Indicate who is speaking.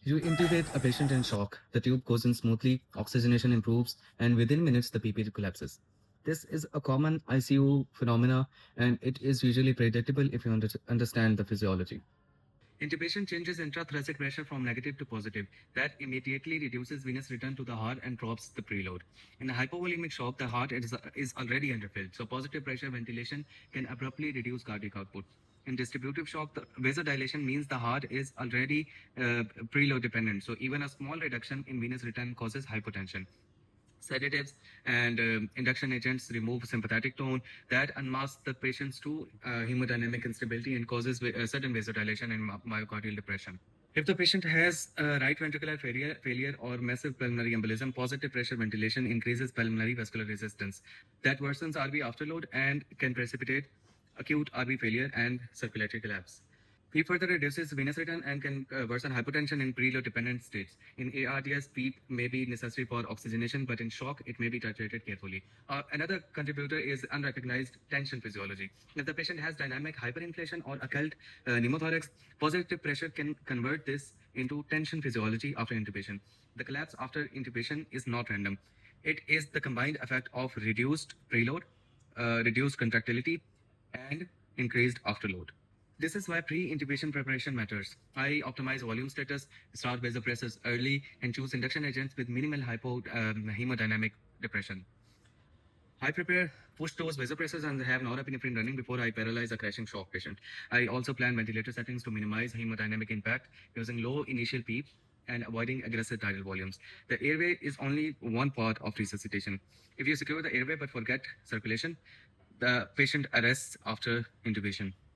Speaker 1: You intubate a patient in shock, the tube goes in smoothly, oxygenation improves, and within minutes the PP collapses. This is a common ICU phenomena and it is usually predictable if you understand the physiology. Intubation changes intrathoracic pressure from negative to positive. That immediately reduces venous return to the heart and drops the preload. In a hypovolemic shock, the heart is already underfilled, so positive pressure ventilation can abruptly reduce cardiac output. In distributive shock, the vasodilation means the heart is already preload dependent, so even a small reduction in venous return causes hypotension. Sedatives and induction agents remove sympathetic tone that unmasks the patient's true hemodynamic instability and causes sudden vasodilation and myocardial depression. If the patient has right ventricular failure or massive pulmonary embolism, positive pressure ventilation increases pulmonary vascular resistance. That worsens RV afterload and can precipitate acute RV failure and circulatory collapse. PEEP further reduces venous return and can worsen hypotension in preload dependent states. In ARDS, PEEP may be necessary for oxygenation, but in shock, it may be titrated carefully. Another contributor is unrecognized tension physiology. If the patient has dynamic hyperinflation or occult pneumothorax, positive pressure can convert this into tension physiology after intubation. The collapse after intubation is not random. It is the combined effect of reduced preload, reduced contractility, and increased afterload. This is why pre-intubation preparation matters. I optimize volume status, start vasopressors early, and choose induction agents with minimal hemodynamic depression. I prepare push those vasopressors and have norepinephrine running before I paralyze a crashing shock patient. I also plan ventilator settings to minimize hemodynamic impact using low initial PEEP and avoiding aggressive tidal volumes. The airway is only one part of resuscitation. If you secure the airway but forget circulation, the patient arrests after intubation.